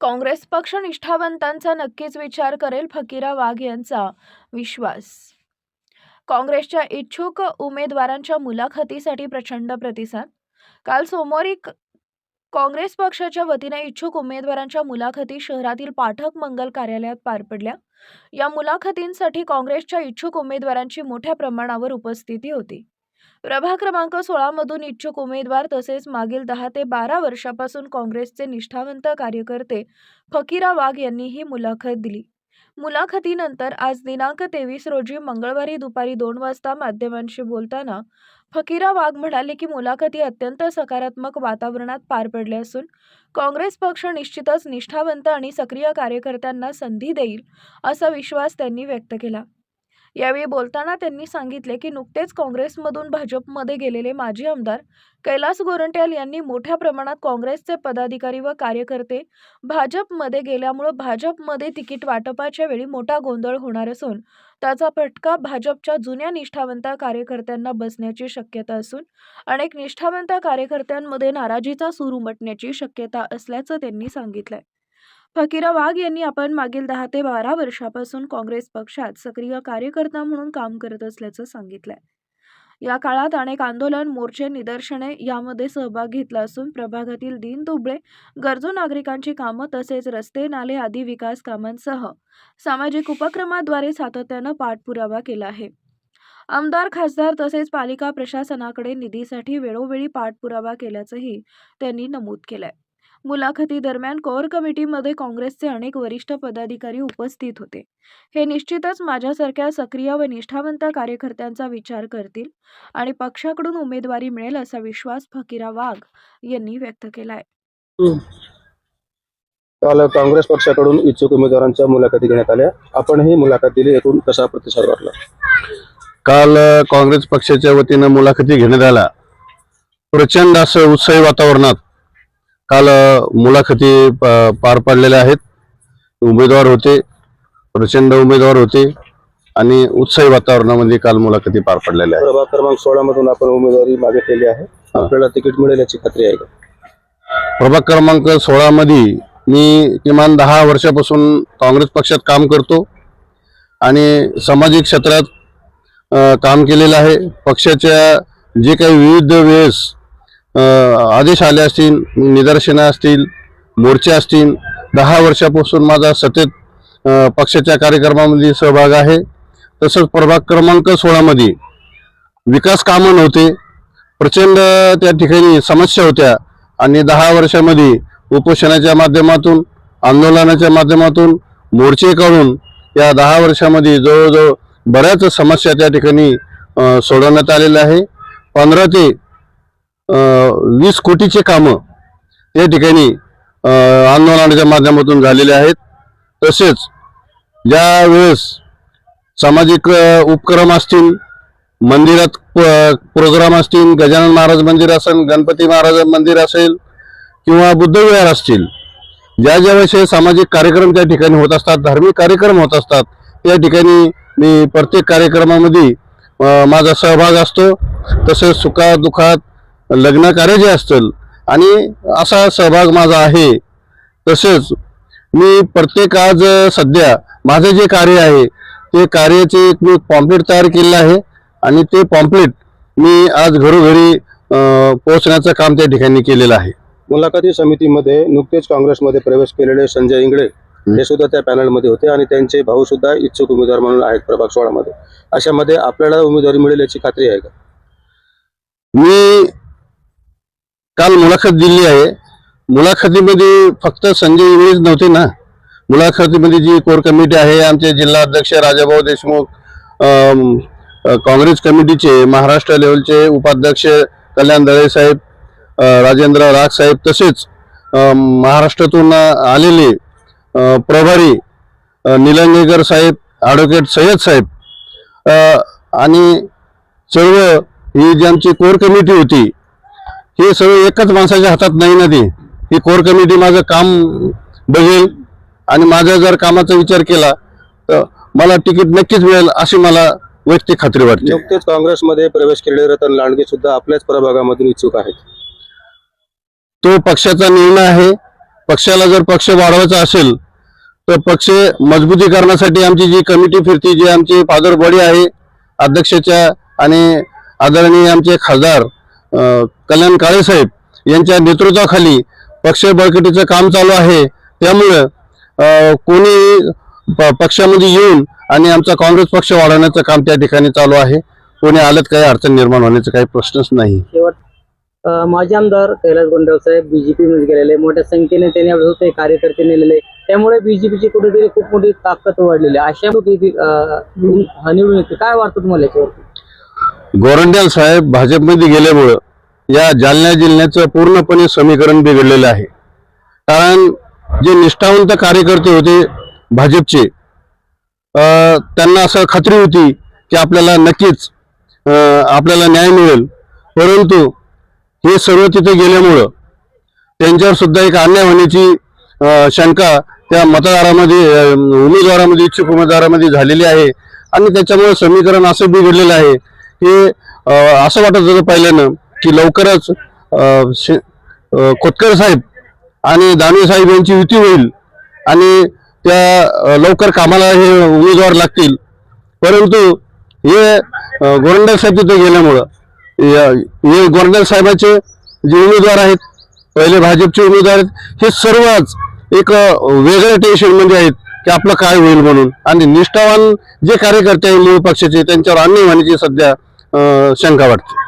काँग्रेस पक्ष निष्ठावंतांचा नक्कीच विचार करेल, फकीरा वाघ यांचा विश्वास. काँग्रेसच्या इच्छुक उमेदवारांच्या मुलाखतीसाठी प्रचंड प्रतिसाद. काल सोमवारी काँग्रेस पक्षाच्या वतीने इच्छुक उमेदवारांच्या मुलाखती शहरातील पाठक मंगल कार्यालयात पार पडल्या. या मुलाखतींसाठी काँग्रेसच्या इच्छुक उमेदवारांची मोठ्या प्रमाणावर उपस्थिती होती. प्रभाग क्रमांक 16 मधून इच्छुक उमेदवार तसेच मागील 10 ते 12 वर्षापासून काँग्रेसचे निष्ठावंत कार्यकर्ते फकीरा वाघ यांनी ही मुलाखत दिली. मुलाखतीनंतर आज दिनांक 23 रोजी मंगळवारी दुपारी 2 वाजता माध्यमांशी बोलताना फकीरा वाघ म्हणाले की मुलाखती अत्यंत सकारात्मक वातावरणात पार पडल्या असून काँग्रेस पक्ष निश्चितच निष्ठावंत आणि सक्रिय कार्यकर्त्यांना संधी देईल असा विश्वास त्यांनी व्यक्त केला. यावेळी बोलताना त्यांनी सांगितले की नुकतेच काँग्रेसमधून भाजपमध्ये गेलेले माजी आमदार कैलास गोरंट्याल यांनी मोठ्या प्रमाणात काँग्रेसचे पदाधिकारी व कार्यकर्ते भाजपमध्ये गेल्यामुळे भाजपमध्ये तिकीट वाटपाच्या वेळी मोठा गोंधळ होणार असून त्याचा फटका भाजपच्या जुन्या निष्ठावंत कार्यकर्त्यांना बसण्याची शक्यता असून अनेक निष्ठावंत कार्यकर्त्यांमध्ये नाराजीचा सूर उमटण्याची शक्यता असल्याचं त्यांनी सांगितलंय. फकीरा वाघ यांनी आपण मागील 10 ते 12 वर्षापासून काँग्रेस पक्षात सक्रिय कार्यकर्ता म्हणून काम करत असल्याचं सांगितलंय. या काळात अनेक आंदोलन, मोर्चे, निदर्शने यामध्ये सहभाग घेतला असून प्रभागातील दीनदुबळे, गरजू नागरिकांची कामं तसेच रस्ते, नाले आदी विकास कामांसह सामाजिक उपक्रमाद्वारे सातत्यानं पाठपुरावा केला आहे. आमदार, खासदार तसेच पालिका प्रशासनाकडे निधीसाठी वेळोवेळी पाठपुरावा केल्याचंही त्यांनी नमूद केलंय. मुलाखती दरम्यान कोर कमिटीमध्ये काँग्रेसचे अनेक वरिष्ठ पदाधिकारी उपस्थित होते. हे निश्चितच माझ्यासारख्या सक्रिय व निष्ठावंत कार्यकर्त्यांचा विचार करतील आणि पक्षाकडून उमेदवारी मिळेल असा विश्वास फकीरा वाघ यांनी व्यक्त केलाय. काल काँग्रेस पक्षाकडून इच्छुक उमेदवारांच्या मुलाखती घेण्यात आल्या. आपण ही मुलाखत दिली, एकूण कसा प्रतिसाद वाटला? काल काँग्रेस पक्षाच्या वतीनं मुलाखती घेण्यात आल्या. प्रचंड असं उत्साही वातावरणात काल मुलाखती पार पाडलेल्या आहेत. उमेदवार होते, प्रचंड उमेदवार होते आणि उत्साही वातावरणामध्ये काल मुलाखती पार पडलेल्या आहेत. प्रभाग क्रमांक 16 मधून आपण उमेदवारी मागितलेली आहे. आपल्याला तिकीट मिळेल याची खात्री आहे का? प्रभाग क्रमांक 16 मध्ये मी किमान 10 वर्षापासून काँग्रेस पक्षात काम करतो आणि सामाजिक क्षेत्रात काम केलेलं आहे. पक्षाच्या जे काही विविध वेळेस आदेश आले असतील, निदर्शनं असतील, मोर्चे असतील, 10 वर्षापासून माझा सतत पक्षाच्या कार्यक्रमामध्ये सहभाग आहे. तसंच प्रभाग क्रमांक 16 मध्ये विकास कामं नव्हते, प्रचंड त्या ठिकाणी समस्या होत्या आणि 10 वर्षामध्ये उपोषणाच्या माध्यमातून, आंदोलनाच्या माध्यमातून, मोर्चे काढून या 10 वर्षामध्ये जवळजवळ बऱ्याच समस्या त्या ठिकाणी सोडवण्यात आलेल्या आहे. 15 ते 20 कोटीचे कामं त्या ठिकाणी आंदोलनाच्या माध्यमातून झालेले आहेत. तसेच ज्या वेळेस सामाजिक उपक्रम असतील, मंदिरात प्रोग्राम असतील, गजानन महाराज मंदिर असेल, गणपती महाराज मंदिर असेल किंवा बुद्धविहार असतील, ज्या वेळेस सामाजिक कार्यक्रम त्या ठिकाणी होत असतात, धार्मिक कार्यक्रम होत असतात, त्या ठिकाणी मी प्रत्येक कार्यक्रमामध्ये माझा सहभाग असतो. तसेच सुखादुखात, लग्न कार्य जे असतील आणि असा सहभाग माझा आहे. तसेच मी प्रत्येक आज सध्या माझे जे कार्य आहे ते कार्याचे मी पॉम्पलेट तयार केलेलं आहे आणि ते पॉम्पलेट मी आज घरोघरी पोहोचण्याचं काम त्या ठिकाणी केलेलं आहे. मुलाखती समितीमध्ये नुकतेच काँग्रेसमध्ये प्रवेश केलेले संजय इंगळे हे सुद्धा त्या पॅनलमध्ये होते आणि त्यांचे भाऊ सुद्धा इच्छुक उमेदवार म्हणून आहेत प्रभाग 16 मध्ये. अशामध्ये आपल्याला उमेदवारी मिळेल याची खात्री आहे का? मी काल मुलाखत दिली आहे. मुलाखतीमध्ये फक्त संजय इंगळेच नव्हते ना. मुलाखतीमध्ये जी कोर कमिटी आहे, आमचे जिल्हा अध्यक्ष राजाभाऊ देशमुख, काँग्रेस कमिटीचे महाराष्ट्र लेवलचे उपाध्यक्ष कल्याण दळे साहेब, राजेंद्र राग साहेब, तसेच महाराष्ट्रातून आलेले प्रभारी निलंगेकर साहेब, ॲडव्होकेट सय्यद साहेब आणि सर्व ही जी आमची कोर कमिटी होती, हे सर्व एकच माणसाच्या हातात नाही ना. ही कोर कमिटी माझं काम बघेल आणि माझ्या जर कामाचा विचार केला तर मला तिकीट नक्कीच मिळेल अशी मला वैयक्तिक खात्री वाटते. नुकतेच काँग्रेसमध्ये प्रवेश केलेले रतन लांडगे सुद्धा आपल्याच प्रभागामधून इच्छुक आहेत. तो पक्षाचा निर्णय आहे. पक्षाला जर पक्ष वाढवायचा असेल तर पक्ष मजबूतीकरणासाठी आमची जी कमिटी फिरती, जी आमची फादर बॉडी आहे अध्यक्षाच्या आणि आदरणीय आमचे खासदार कल्याण काळेसाहेब यांच्या नेतृत्वाखाली पक्ष बळकटीचं काम चालू आहे. त्यामुळं कोणी पक्षामध्ये येऊन आणि आमचा काँग्रेस पक्ष वाढवण्याचं काम त्या ठिकाणी चालू आहे. कोणी आलं काही अडचण निर्माण होण्याचा काही प्रश्नच नाही. शेवट माजी आमदार कैलास गोंडवाल साहेब बीजेपी मध्ये गेलेले, मोठ्या संख्येने त्यांनी आपल्यासोबत काही कार्यकर्ते नेलेले, त्यामुळे बीजेपीची कुठेतरी खूप मोठी ताकद वाढलेली आहे. अशा निवडून येते, काय वाटतं तुम्हाला याच्यावरती? गोरंट्याल साहेब भाजपमध्ये गेल्यामुळं या जालना जिल्ह्याचं पूर्णपणे समीकरण बिघडलेलं आहे. कारण जे निष्ठावंत कार्यकर्ते होते भाजपचे, त्यांना असं खात्री होती की आपल्याला नक्कीच आपल्याला न्याय मिळेल, परंतु हे सर्व तिथे गेल्यामुळं त्यांच्यावर सुद्धा एक अन्याय होण्याची शंका त्या मतदारामध्ये, उमेदवारामध्ये, इच्छुक उमेदवारामध्ये झालेली आहे. आणि त्याच्यामुळे समीकरण असं बिघडलेलं आहे की असं वाटत होतं पहिल्यानं की लवकरच खोतकर साहेब आणि दानवे साहेब यांची युती होईल आणि त्या लवकर कामाला हे उमेदवार लागतील. परंतु हे गोरंट्याल साहेब तिथे गेल्यामुळं हे गोरंट्याल साहेबाचे जे उमेदवार आहेत, पहिले भाजपचे उमेदवार आहेत, हे सर्वच एक वेगळ्या टेन्शनमध्ये आहेत की आपलं काय होईल म्हणून. आणि निष्ठावान जे कार्यकर्ते आहेत मूळ पक्षाचे, त्यांच्यावर अन्याय होण्याची सध्या शंका वाटते.